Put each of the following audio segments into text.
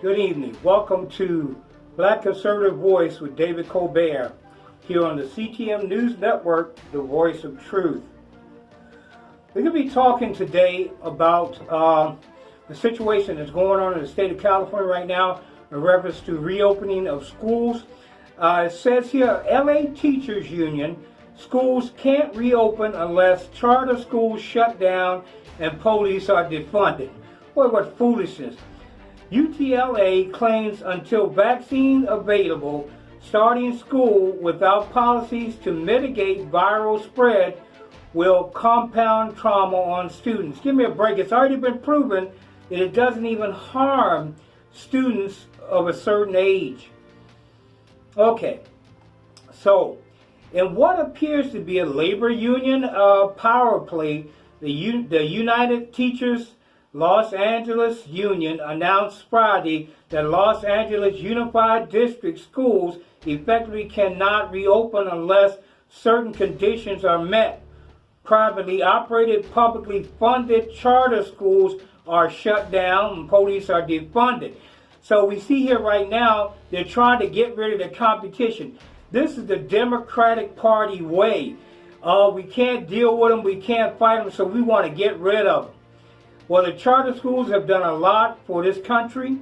Good evening. Welcome to Black Conservative Voice with David Colbert here on the CTM News Network, the voice of truth. We're going to be talking today about the situation that's going on in the state of California right now in reference to reopening of schools. It says here, LA Teachers Union, schools can't reopen unless charter schools shut down and police are defunded. Boy, what foolishness. UTLA claims until vaccine available, starting school without policies to mitigate viral spread will compound trauma on students. Give me a break. It's already been proven that it doesn't even harm students of a certain age. Okay, so in what appears to be a labor union power play, the United Teachers Los Angeles Union announced Friday that Los Angeles Unified District schools effectively cannot reopen unless certain conditions are met. Privately operated, publicly funded charter schools are shut down and police are defunded. So we see here right now, they're trying to get rid of the competition. This is the Democratic Party way. We can't deal with them, we can't fight them, so we want to get rid of them. Well, the charter schools have done a lot for this country.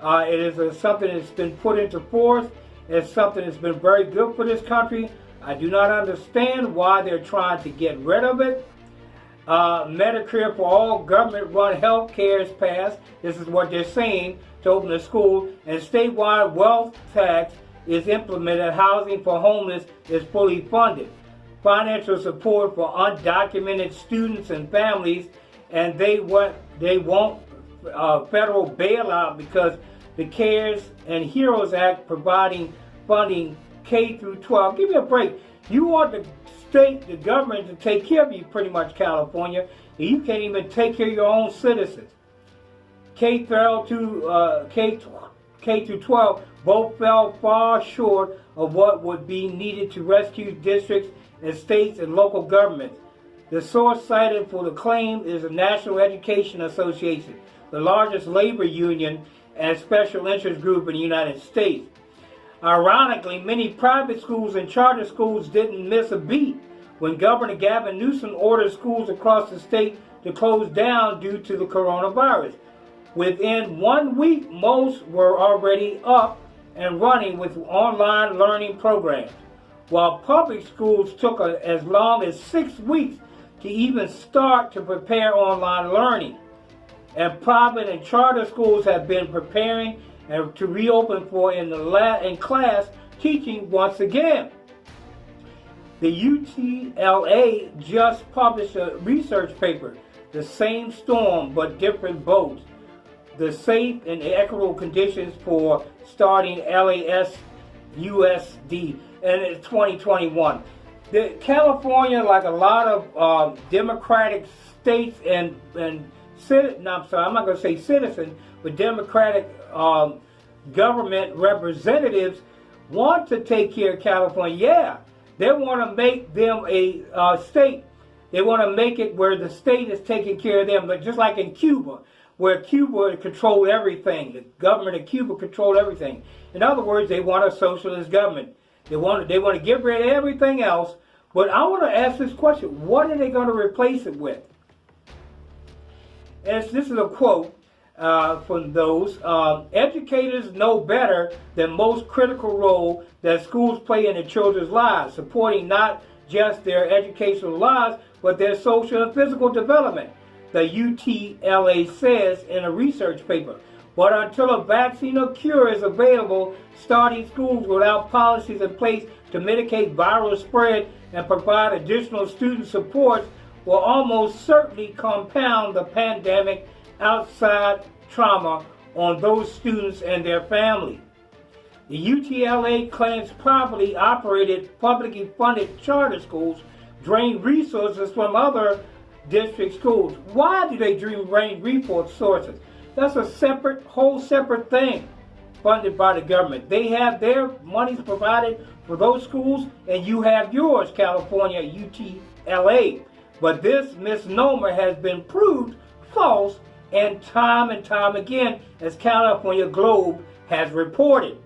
It is something that's been put into force. It's something that's been very good for this country. I do not understand why they're trying to get rid of it. Medicare for all government-run health care is passed. This is what they're saying to open the school. And statewide wealth tax is implemented. Housing for homeless is fully funded. Financial support for undocumented students and families. And they want federal bailout because the CARES and HEROES Act providing funding K through 12. Give me a break. You want the government to take care of you, pretty much, California, and you can't even take care of your own citizens. K through 12 both fell far short of what would be needed to rescue districts and states and local governments. The source cited for the claim is the National Education Association, the largest labor union and special interest group in the United States. Ironically, many private schools and charter schools didn't miss a beat when Governor Gavin Newsom ordered schools across the state to close down due to the coronavirus. Within 1 week, most were already up and running with online learning programs, while public schools took as long as 6 weeks to even start to prepare online learning. And private and charter schools have been preparing and to reopen for in class teaching once again. The UTLA just published a research paper, The Same Storm but Different Boats, the safe and equitable conditions for starting LAS USD, and it's 2021. California, like a lot of Democratic states and I'm not going to say citizens, but Democratic government representatives want to take care of California. Yeah, they want to make them a state. They want to make it where the state is taking care of them, but just like in Cuba, where Cuba controlled everything. The government of Cuba controlled everything. In other words, they want a socialist government. They want to get rid of everything else. But I want to ask this question: what are they going to replace it with? And this is a quote from those. Educators know better than most critical role that schools play in their children's lives, supporting not just their educational lives, but their social and physical development, the UTLA says in a research paper. But until a vaccine or cure is available, starting schools without policies in place to mitigate viral spread and provide additional student support will almost certainly compound the pandemic outside trauma on those students and their families. The UTLA claims privately operated, publicly funded charter schools drain resources from other district schools. Why do they drain resources? That's a whole separate thing funded by the government. They have their monies provided for those schools, and you have yours, California, UTLA. But this misnomer has been proved false and time again, as California Globe has reported.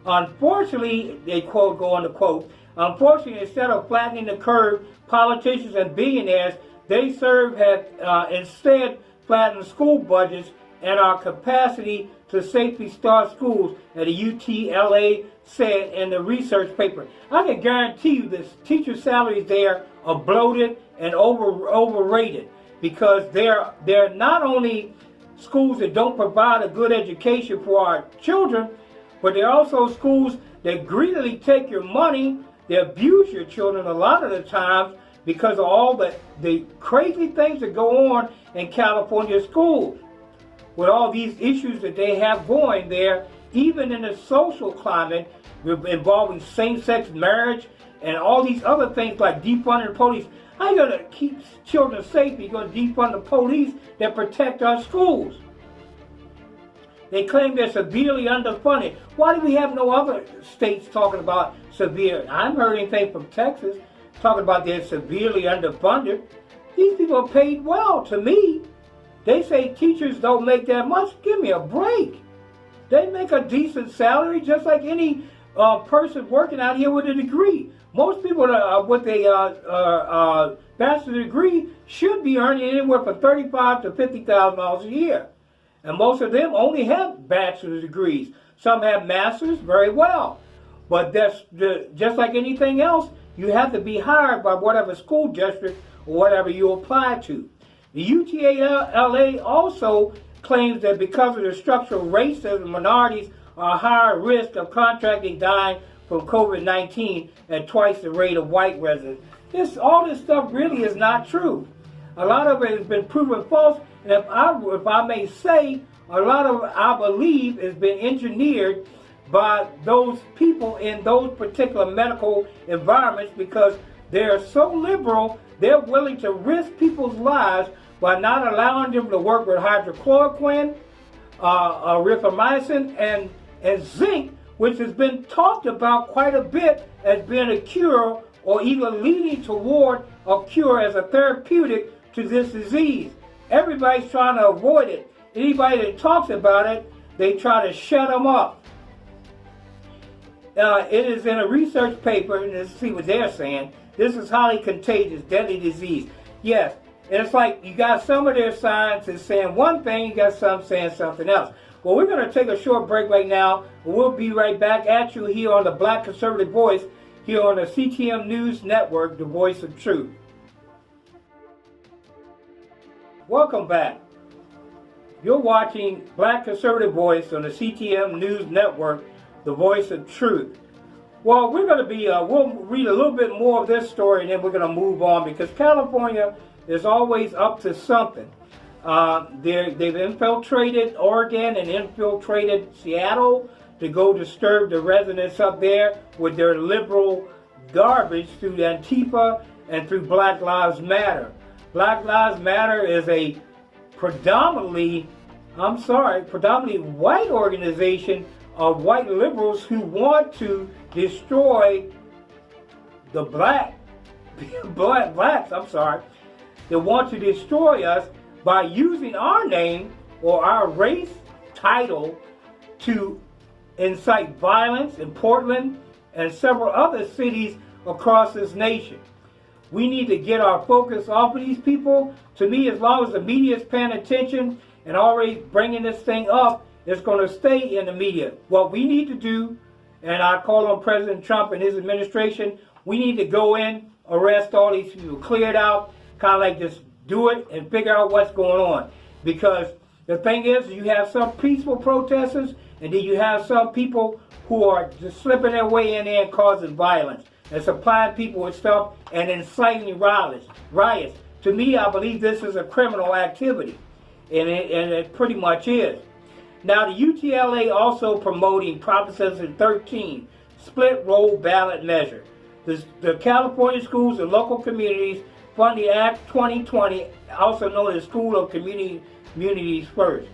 Unfortunately, they quote, go on to quote, unfortunately, instead of flattening the curve, politicians and billionaires they serve have instead flattened school budgets and our capacity to safely start schools, as the UTLA said in the research paper. I can guarantee you this teacher salaries there are bloated and overrated, because they're not only schools that don't provide a good education for our children, but they're also schools that greedily take your money. They abuse your children a lot of the times because of all the crazy things that go on in California schools, with all these issues that they have going there, even in the social climate involving same-sex marriage and all these other things like defunding the police. How are you going to keep children safe? You're going to defund the police that protect our schools. They claim they're severely underfunded. Why do we have no other states talking about severe? I haven't heard anything from Texas talking about they're severely underfunded. These people are paid well. To me, they say teachers don't make that much. Give me a break. They make a decent salary just like any person working out here with a degree. Most people with a bachelor's degree should be earning anywhere from $35,000 to $50,000 a year. And most of them only have bachelor's degrees. Some have masters, very well. But that's just like anything else, you have to be hired by whatever school district or whatever you apply to. The UTLA also claims that because of the structural racism, minorities are higher risk of contracting dying from COVID-19 at twice the rate of white residents. All this stuff really is not true. A lot of it has been proven false, and if I may say, a lot of it, I believe, has been engineered by those people in those particular medical environments, because they're so liberal, they're willing to risk people's lives by not allowing them to work with hydrochloroquine, erythromycin, and zinc, which has been talked about quite a bit as being a cure or even leading toward a cure as a therapeutic to this disease. Everybody's trying to avoid it. Anybody that talks about it, they try to shut them up. It is in a research paper, and let's see what they're saying. This is highly contagious, deadly disease. Yes, and it's like you got some of their scientists saying one thing, you got some saying something else. Well, we're going to take a short break right now. We'll be right back at you here on the Black Conservative Voice, here on the CTM News Network, the voice of truth. Welcome back. You're watching Black Conservative Voice on the CTM News Network, the voice of truth. Well, we're going to be, we'll read a little bit more of this story, and then we're going to move on, because California is always up to something. They've infiltrated Oregon and infiltrated Seattle to go disturb the residents up there with their liberal garbage through Antifa and through Black Lives Matter. Black Lives Matter is a predominantly white organization of white liberals who want to destroy the blacks. They want to destroy us by using our name or our race title to incite violence in Portland and several other cities across this nation. We need to get our focus off of these people. To me, as long as the media is paying attention and already bringing this thing up, it's going to stay in the media. What we need to do, and I call on President Trump and his administration, we need to go in, arrest all these people, clear it out, kind of like just do it and figure out what's going on. Because the thing is, you have some peaceful protesters, and then you have some people who are just slipping their way in there and causing violence and supplying people with stuff and inciting riots. To me, I believe this is a criminal activity, and it pretty much is. Now, the UTLA also promoting Proposition 13, split roll ballot measure. The California schools and local communities fund the Act 2020, also known as School of Communities First.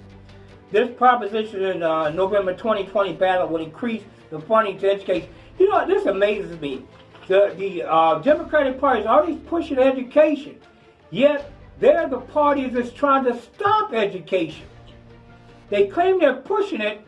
This proposition in November 2020 ballot will increase the funding to education. You know, this amazes me. The Democratic Party is always pushing education, yet they're the party that's trying to stop education. They claim they're pushing it,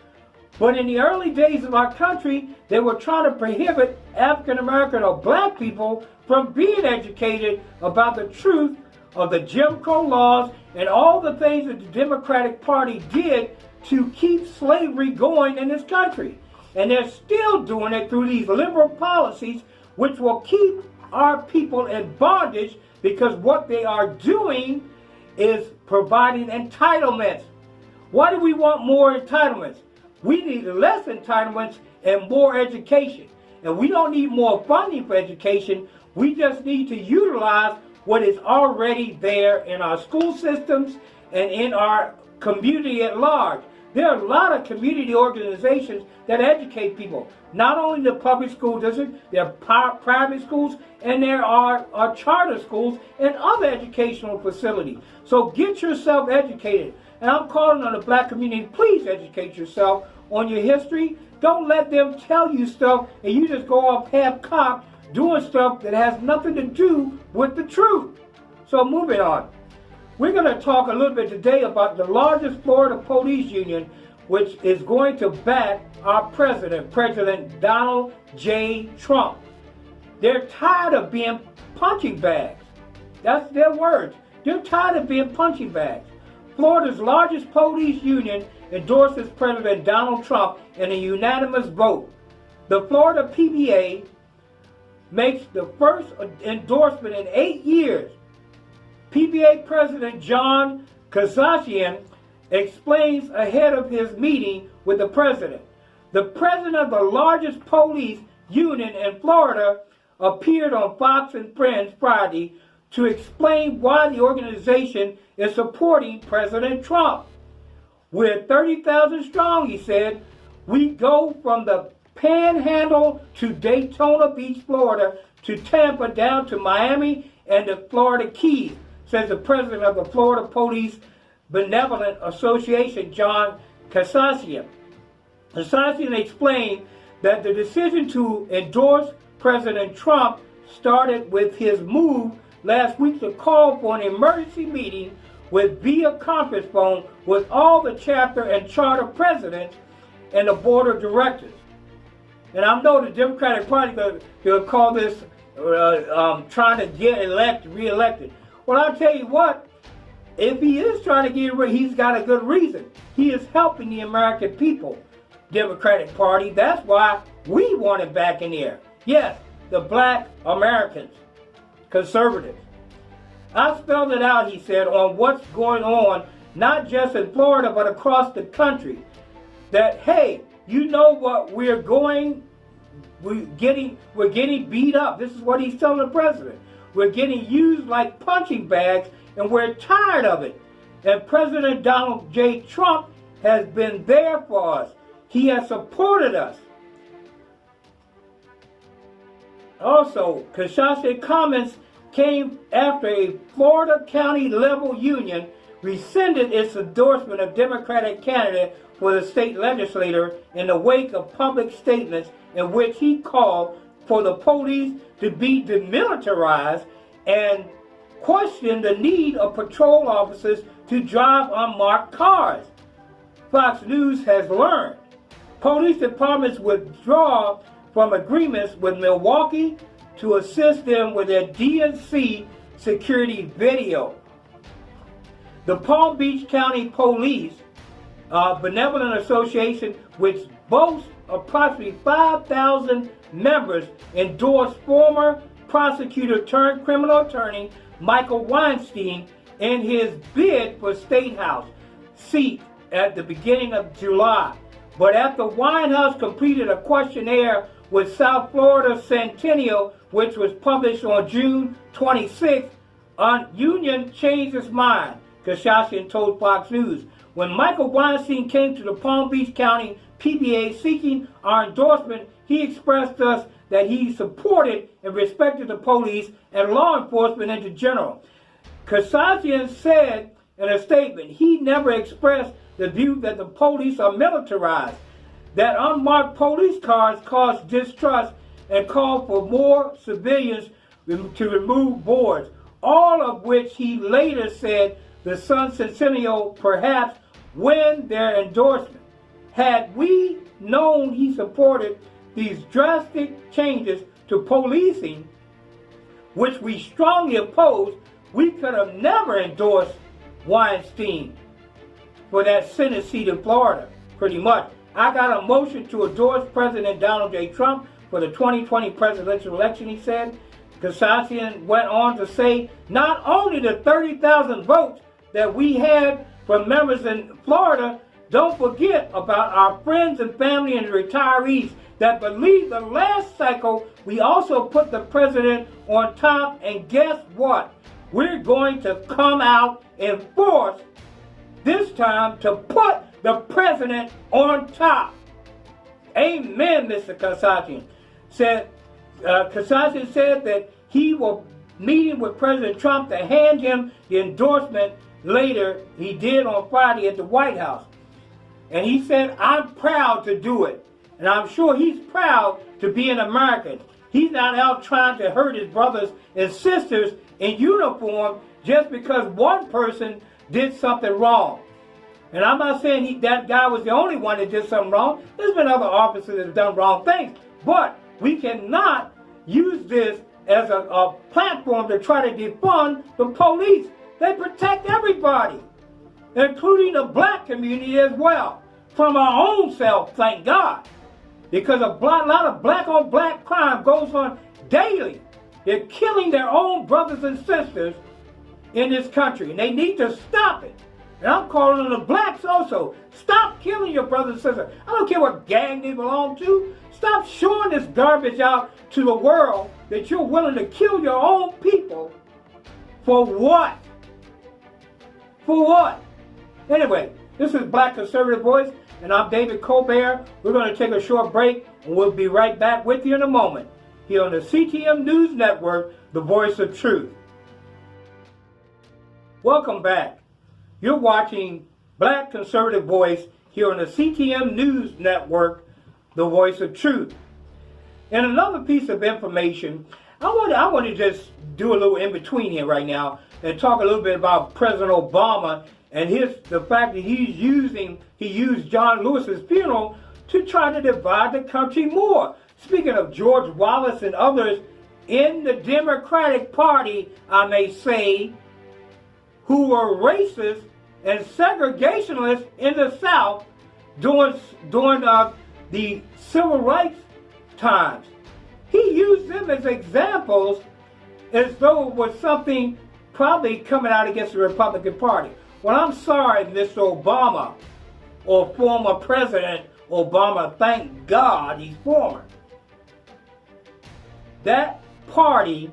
but in the early days of our country, they were trying to prohibit African American or black people from being educated about the truth of the Jim Crow laws and all the things that the Democratic Party did to keep slavery going in this country. And they're still doing it through these liberal policies, which will keep our people in bondage, because what they are doing is providing entitlements. Why do we want more entitlements? We need less entitlements and more education. And we don't need more funding for education. We just need to utilize what is already there in our school systems and in our community at large. There are a lot of community organizations that educate people. Not only the public school district, there are private schools, and there are charter schools and other educational facilities. So get yourself educated. And I'm calling on the black community, please educate yourself on your history. Don't let them tell you stuff and you just go off half-cocked doing stuff that has nothing to do with the truth. So moving on. We're going to talk a little bit today about the largest Florida police union, which is going to back our president, President Donald J. Trump. They're tired of being punching bags. That's their words. They're tired of being punching bags. Florida's largest police union endorses President Donald Trump in a unanimous vote. The Florida PBA makes the first endorsement in 8 years. PBA President John Kazakian explains ahead of his meeting with the president. The president of the largest police union in Florida appeared on Fox and Friends Friday to explain why the organization is supporting President Trump. We're 30,000 strong, he said. We go from the Panhandle to Daytona Beach, Florida, to Tampa, down to Miami and the Florida Keys, says the president of the Florida Police Benevolent Association, John Kasassian. Kasassian explained that the decision to endorse President Trump started with his move last week to call for an emergency meeting via conference phone with all the chapter and charter presidents and the board of directors. And I know the Democratic Party will call this trying to get re-elected. Well, I'll tell you what, if he is trying to get rid, he's got a good reason. He is helping the American people, Democratic Party. That's why we want it back in there. Yes, the black Americans, conservatives. I spelled it out, he said, on what's going on, not just in Florida, but across the country. That, hey, you know what, we're getting beat up. This is what he's telling the president. We're getting used like punching bags, and we're tired of it. And President Donald J. Trump has been there for us. He has supported us. Also, Kashashi's comments came after a Florida County level union rescinded its endorsement of Democratic candidate for the state legislature in the wake of public statements in which he called for the police to be demilitarized and questioned the need of patrol officers to drive unmarked cars. Fox News has learned police departments withdraw from agreements with Milwaukee to assist them with their DNC security video. The Palm Beach County Police Benevolent Association, which boasts approximately 5,000 members, endorsed former prosecutor turned criminal attorney Michael Weinstein in his bid for State House seat at the beginning of July. But after Winehouse completed a questionnaire with South Florida Centennial, which was published on June 26th, Union changed its mind, Kashashian told Fox News. When Michael Weinstein came to the Palm Beach County PBA seeking our endorsement, he expressed to us that he supported and respected the police and law enforcement in general. Kashashian said in a statement he never expressed the view that the police are militarized, that unmarked police cars cause distrust, and called for more civilians to remove boards. all of which he later said the Sun Centennial perhaps win their endorsement. Had we known he supported these drastic changes to policing, which we strongly oppose, we could have never endorsed Weinstein for that Senate seat in Florida, pretty much. I got a motion to endorse President Donald J. Trump for the 2020 presidential election, he said. Kasatsian went on to say not only the 30,000 votes that we had from members in Florida, don't forget about our friends and family and retirees that believe the last cycle we also put the president on top, and guess what? We're going to come out in force this time to put the president on top. Amen, Mr. Kasatsian. Kasatsian said that he will meeting with President Trump to hand him the endorsement later. He did on Friday at the White House. And he said, I'm proud to do it. And I'm sure he's proud to be an American. He's not out trying to hurt his brothers and sisters in uniform just because one person did something wrong. And I'm not saying that guy was the only one that did something wrong. There's been other officers that have done wrong things. But we cannot use this as a platform to try to defund the police. They protect everybody, including the black community as well, from our own self, thank God. Because a lot of black-on-black crime goes on daily. They're killing their own brothers and sisters in this country, and they need to stop it. And I'm calling on the blacks also. Stop killing your brothers and sisters. I don't care what gang they belong to. Stop showing this garbage out to the world that you're willing to kill your own people. For what? For what? Anyway, this is Black Conservative Voice, and I'm David Colbert. We're going to take a short break, and we'll be right back with you in a moment here on the CTM News Network, the voice of truth. Welcome back. You're watching Black Conservative Voice here on the CTM News Network, the voice of truth. And another piece of information, I want to just do a little in-between here right now and talk a little bit about President Obama and the fact that he used John Lewis's funeral to try to divide the country more. Speaking of George Wallace and others in the Democratic Party, I may say, who were racist and segregationists in the South during the civil rights times. He used them as examples as though it was something probably coming out against the Republican Party. Well, I'm sorry, Mr. Obama, or former President Obama, thank God he's former. That party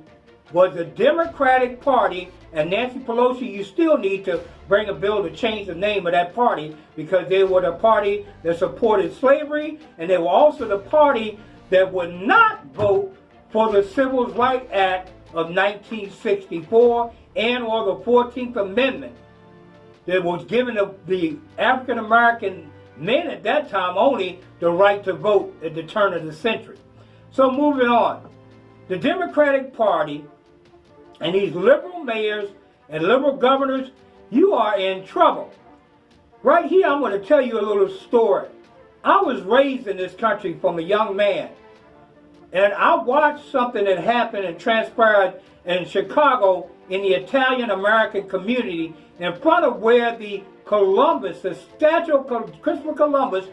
was a Democratic Party, and Nancy Pelosi, you still need to bring a bill to change the name of that party, because they were the party that supported slavery, and they were also the party that would not vote for the Civil Rights Act of 1964 and or the 14th Amendment that was giving the African American men at that time only the right to vote at the turn of the century. So moving on, the Democratic Party and these liberal mayors and liberal governors, you are in trouble. Right here, I'm going to tell you a little story. I was raised in this country from a young man, and I watched something that happened and transpired in Chicago in the Italian-American community in front of where the statue of Christopher Columbus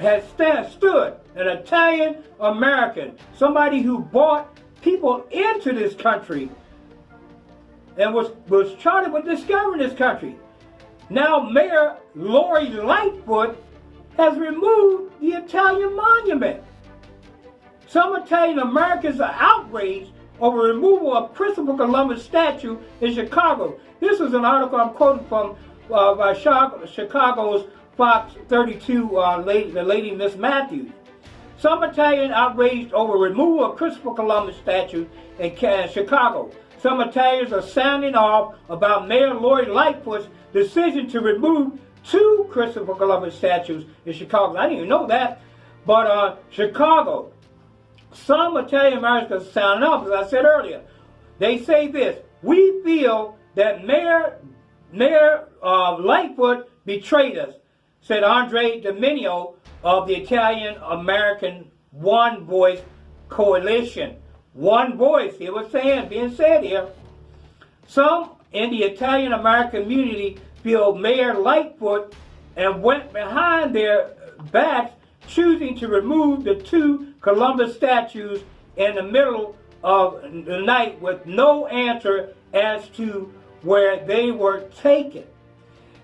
has stood, an Italian-American, somebody who brought people into this country and was charted with discovering this country. Now Mayor Lori Lightfoot has removed the Italian monument. Some Italian Americans are outraged over removal of Christopher Columbus statue in Chicago. This is an article I'm quoting from Chicago's Fox 32, the lady Miss Matthews. Some Italian outraged over removal of Christopher Columbus statue in Chicago. Some Italians are sounding off about Mayor Lori Lightfoot's decision to remove 2 Christopher Columbus statues in Chicago. I didn't even know that. But Chicago, some Italian Americans are sounding off, as I said earlier. They say this: We feel that Mayor Lightfoot betrayed us, said Andre Dominio of the Italian American One Voice Coalition. One voice, it was being said here. Some in the Italian American community feel Mayor Lightfoot and went behind their backs, choosing to remove the 2 Columbus statues in the middle of the night with no answer as to where they were taken.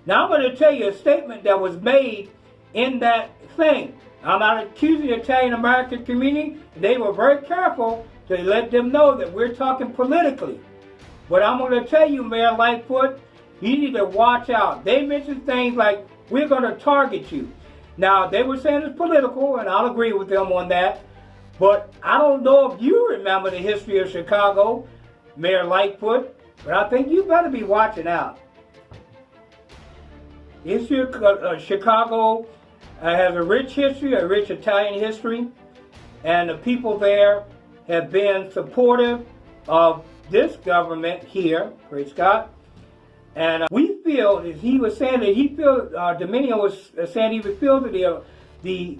Now I'm going to tell you a statement that was made in that thing. I'm not accusing the Italian American community. They were very careful to let them know that we're talking politically. But I'm going to tell you, Mayor Lightfoot, you need to watch out. They mentioned things like, we're going to target you. Now, they were saying it's political, and I'll agree with them on that. But I don't know if you remember the history of Chicago, Mayor Lightfoot, but I think you better be watching out. Chicago has a rich history, a rich Italian history, and the people there have been supportive of this government here, praise God. And we feel, as he was saying, that he feels, Dominio was saying he would feel that the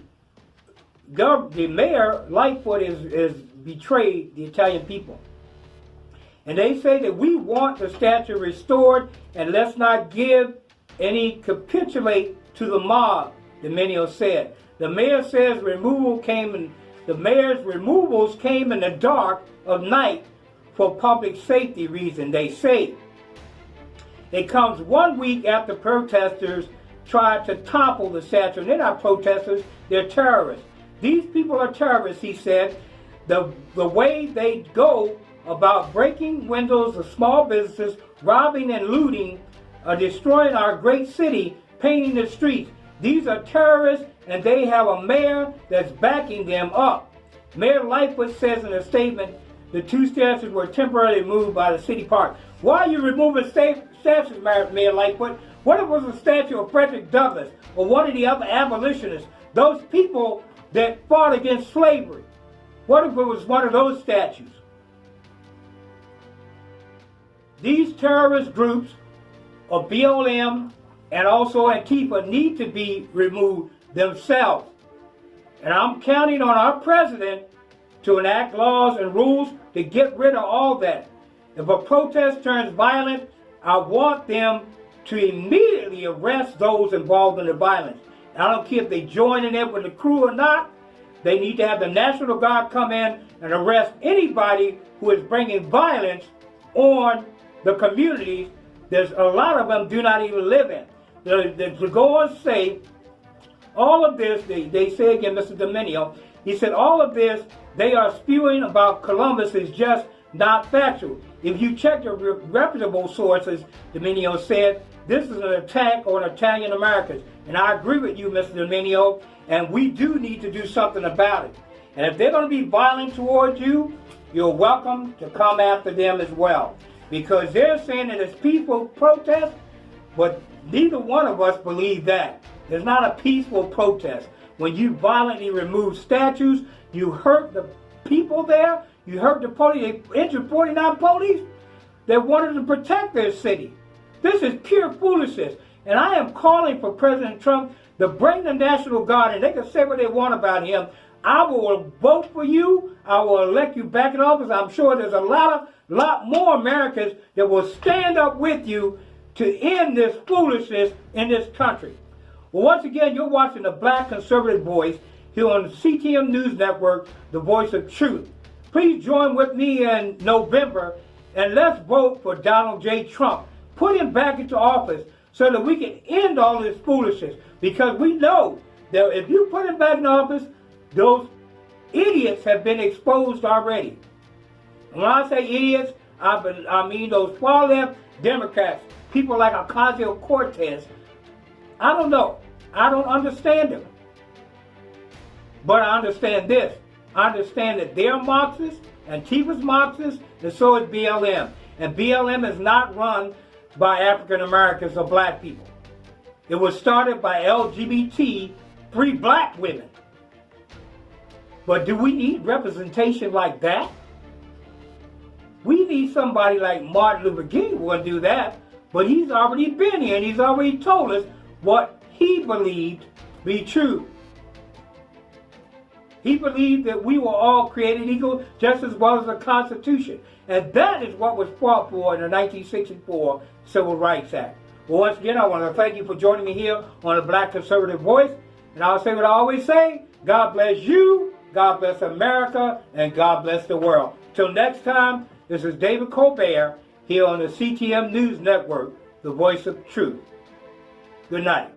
mayor, Lightfoot, is betrayed the Italian people. And they say that we want the statue restored, and let's not give any capitulate to the mob, Dominio said. The mayor says the mayor's removals came in the dark of night for public safety reasons, they say. It comes 1 week after protesters tried to topple the statue. They're not protesters, they're terrorists. These people are terrorists, he said. The way they go about breaking windows of small businesses, robbing and looting, destroying our great city, painting the streets. These are terrorists, and they have a mayor that's backing them up. Mayor Lightfoot says in a statement, the 2 statues were temporarily moved by the city park. Why are you removing statues, Mayor Lightfoot? What if it was a statue of Frederick Douglass or one of the other abolitionists, those people that fought against slavery? What if it was one of those statues? These terrorist groups of BLM and also Antifa need to be removed themselves. And I'm counting on our president to enact laws and rules to get rid of all that. If a protest turns violent, I want them to immediately arrest those involved in the violence. And I don't care if they join in it with the crew or not. They need to have the National Guard come in and arrest anybody who is bringing violence on the communities. There's a lot of them do not even live in. To go and say, all of this, they say again, Mr. Dominio, he said all of this they are spewing about Columbus is just not factual. If you check the reputable sources, Dominio said, this is an attack on Italian Americans. And I agree with you, Mr. Dominio, and we do need to do something about it. And if they're going to be violent towards you, you're welcome to come after them as well. Because they're saying that it's peaceful protest, but neither one of us believe that. It's not a peaceful protest. When you violently remove statues, you hurt the people there, you hurt the police, they injured 49 police that wanted to protect their city. This is pure foolishness. And I am calling for President Trump to bring the National Guard, and they can say what they want about him. I will vote for you. I will elect you back in office. I'm sure there's a lot more Americans that will stand up with you to end this foolishness in this country. Well, once again, you're watching the Black Conservative Voice here on the CTM News Network, the voice of truth. Please join with me in November and let's vote for Donald J. Trump. Put him back into office so that we can end all this foolishness. Because we know that if you put him back in office, those idiots have been exposed already. And when I say idiots, I mean those far left Democrats, people like Ocasio-Cortez. I don't know. I don't understand them. But I understand this. I understand that they're Marxists, Antifa's Marxists, and so is BLM. And BLM is not run by African Americans or black people. It was started by LGBT, 3 black women. But do we need representation like that? We need somebody like Martin Luther King wouldn't do that, but he's already been here and he's already told us what he believed to be true. He believed that we were all created equal just as well as the Constitution. And that is what was fought for in the 1964 Civil Rights Act. Well, once again, I want to thank you for joining me here on the Black Conservative Voice. And I'll say what I always say, God bless you, God bless America, and God bless the world. Till next time, this is David Colbert here on the CTM News Network, the voice of truth. Good night.